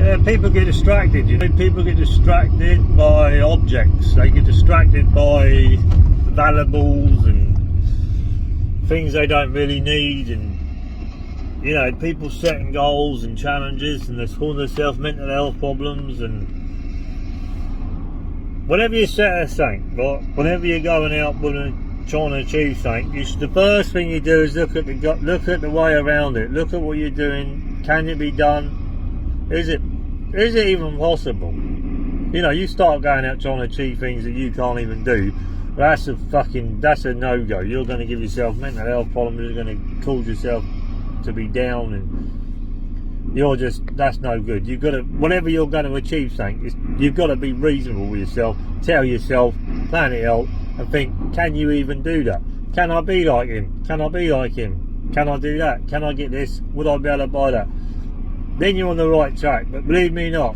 Yeah, people get distracted, you know. People get distracted by objects. They get distracted by valuables and things they don't really need, and you know, people setting goals and challenges, and they're calling themselves mental health problems. And whenever you set something, right, whenever you're going out with trying to achieve something, the first thing you do is look at the way around it. Look at what you're doing. Can it be done? Is it even possible? You know, you start going out trying to achieve things that you can't even do. That's a no-go. You're going to give yourself mental health problems. You're going to cause yourself to be down, and that's no good. You've got to, whenever you're going to achieve something, you've got to be reasonable with yourself. Tell yourself, plan it out, and think, can you even do that? Can I be like him? Can I be like him? Can I do that? Can I get this? Would I be able to buy that? Then you're on the right track. But believe me not,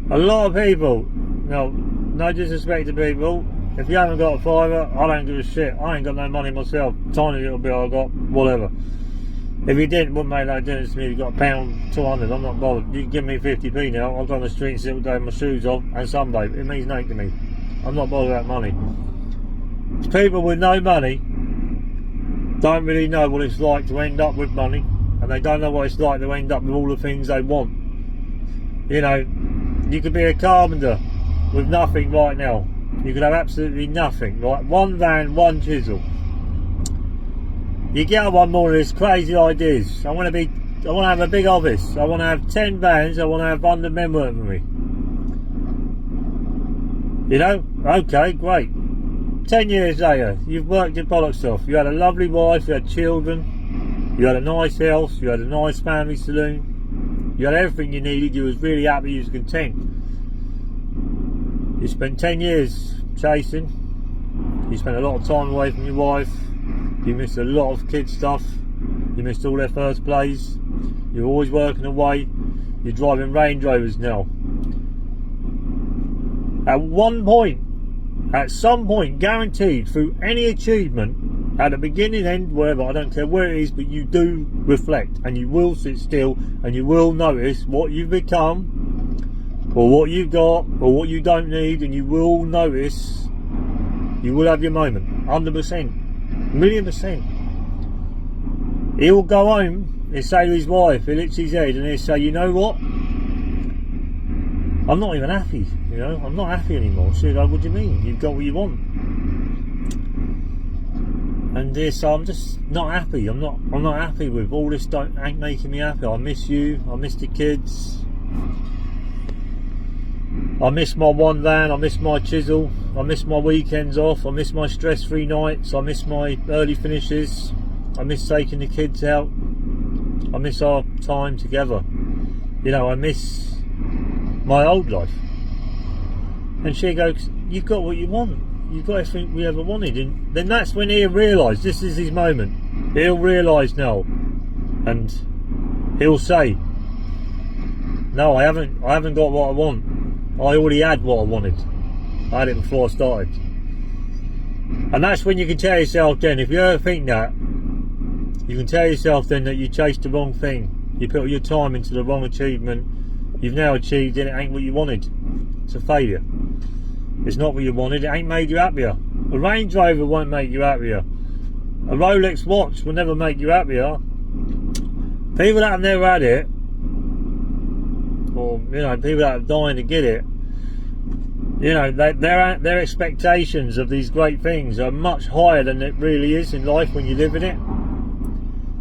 a lot of people, no disrespect to people, if you haven't got a fiver, I don't give a shit. I ain't got no money myself. Tiny little bit I got, whatever. If you didn't, wouldn't make no difference to me. You've got £1.200, I'm not bothered. You can give me 50p now, I'll go on the street and sit all day with my shoes off and sunbathe. It means nothing to me. I'm not bothered about money. People with no money don't really know what it's like to end up with money, and they don't know what it's like to end up with all the things they want. You know, you could be a carpenter with nothing right now. You could have absolutely nothing, like one van, one chisel. You get one more of these crazy ideas. I want to have a big office. I want to have 10 vans. I want to have 100 men working for me. You know, okay, great. 10 years later, you've worked your bollocks off. You had a lovely wife, you had children, you had a nice house, you had a nice family saloon, you had everything you needed. You was really happy, you was content. You spent 10 years chasing. You spent a lot of time away from your wife. You missed a lot of kid stuff. You missed all their first plays. You're always working away. You're driving Range Rovers now. At some point, guaranteed, through any achievement, at the beginning, end, wherever, I don't care where it is, but you do reflect, and you will sit still, and you will notice what you've become, or what you've got, or what you don't need, and you will notice, you will have your moment, 100%, 1,000,000%. He'll go home, he'll say to his wife, he'll itch his head, and he'll say, you know what? I'm not even happy, you know, I'm not happy anymore. She'll go, what do you mean? You've got what you want. And so I'm just not happy. I'm not happy with all this. Ain't making me happy. I miss you. I miss the kids. I miss my one van. I miss my chisel. I miss my weekends off. I miss my stress-free nights. I miss my early finishes. I miss taking the kids out. I miss our time together. You know, I miss my old life. And she goes, you've got what you want. You've got everything we ever wanted. And then that's when he'll realise this is his moment. He'll realise now, and he'll say, no, I haven't got what I want. I already had what I wanted. I had it before I started. And that's when you can tell yourself then, if you ever think that, you can tell yourself then that you chased the wrong thing. You put all your time into the wrong achievement. You've now achieved it, it ain't what you wanted. It's a failure. It's not what you wanted, it ain't made you happier. A Range Rover won't make you happier. A Rolex watch will never make you happier. People that have never had it, or you know, people that are dying to get it, you know, their expectations of these great things are much higher than it really is in life when you live in it.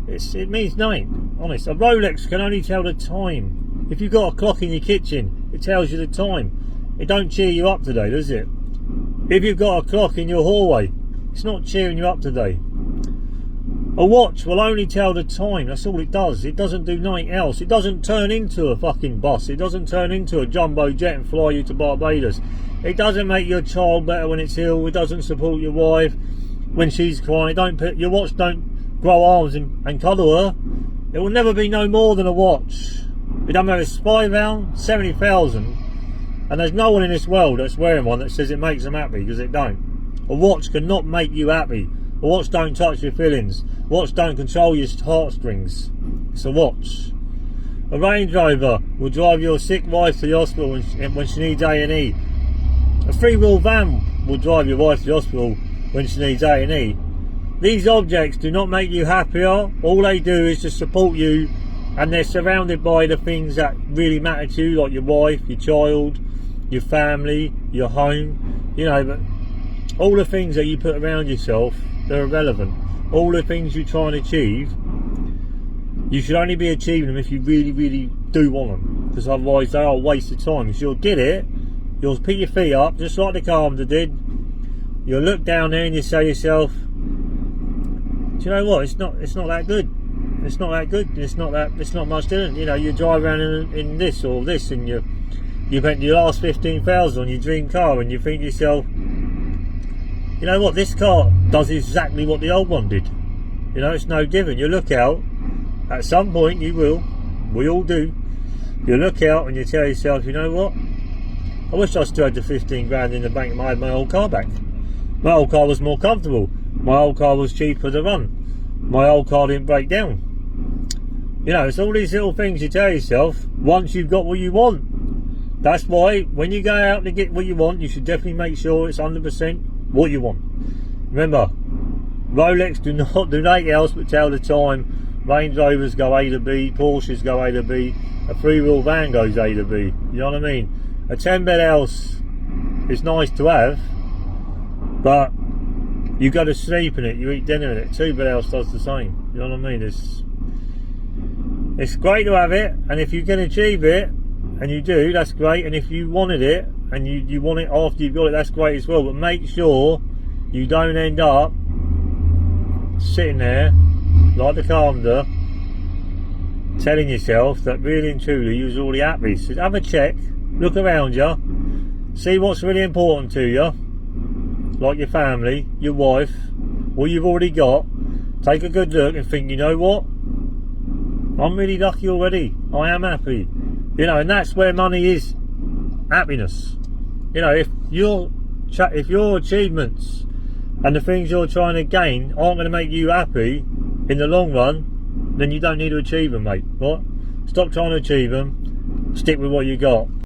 It means nothing, honest. A Rolex can only tell the time. If you've got a clock in your kitchen, it tells you the time. It don't cheer you up today, does it? If you've got a clock in your hallway, it's not cheering you up today. A watch will only tell the time, that's all it does. It doesn't do nothing else. It doesn't turn into a fucking bus. It doesn't turn into a jumbo jet and fly you to Barbados. It doesn't make your child better when it's ill. It doesn't support your wife when she's crying. Your watch don't grow arms and cuddle her. It will never be no more than a watch. It don't matter if it's £5, 70,000, and there's no one in this world that's wearing one that says it makes them happy, because it don't. A watch cannot make you happy. A watch don't touch your feelings. A watch don't control your heartstrings. It's a watch. A Range Rover will drive your sick wife to the hospital when she needs A&E. A three-wheel van will drive your wife to the hospital when she needs A&E. These objects do not make you happier. All they do is to support you, and they're surrounded by the things that really matter to you, like your wife, your child, your family, your home. You know, but all the things that you put around yourself, they're irrelevant. All the things you try and achieve, you should only be achieving them if you really do want them, because otherwise they are a waste of time. If you'll get it, you'll pick your feet up just like the carpenter did. You'll look down there and you say to yourself, do you know what, it's not that good. It's not that good. It's not much different. You know, you drive around in this or this, and you spent your last 15,000 on your dream car, and you think to yourself, you know what, this car does exactly what the old one did. You know, it's no different. You look out, at some point you will, we all do, you look out and you tell yourself, you know what, I wish I still had the 15 grand in the bank and I had my old car back. My old car was more comfortable. My old car was cheaper to run. My old car didn't break down. You know, it's all these little things you tell yourself once you've got what you want. That's why when you go out to get what you want, you should definitely make sure it's 100% what you want. Remember, Rolex do nothing else but tell the time. Range Rovers go A to B, Porsches go A to B, a three-wheel van goes A to B. You know what I mean? A 10-bed house is nice to have, but you go to sleep in it, you eat dinner in it. 2-bed house does the same. You know what I mean? It's great to have it, and if you can achieve it, and you do, that's great. And if you wanted it, and you want it after you've got it, that's great as well. But make sure you don't end up sitting there like the carpenter, telling yourself that really and truly you was already happy. So have a check, look around you, see what's really important to you, like your family, your wife, what you've already got. Take a good look and think, you know what, I'm really lucky already. I am happy. You know, and that's where money is. Happiness. You know, if your achievements and the things you're trying to gain aren't going to make you happy in the long run, then you don't need to achieve them, mate. What? Stop trying to achieve them. Stick with what you got.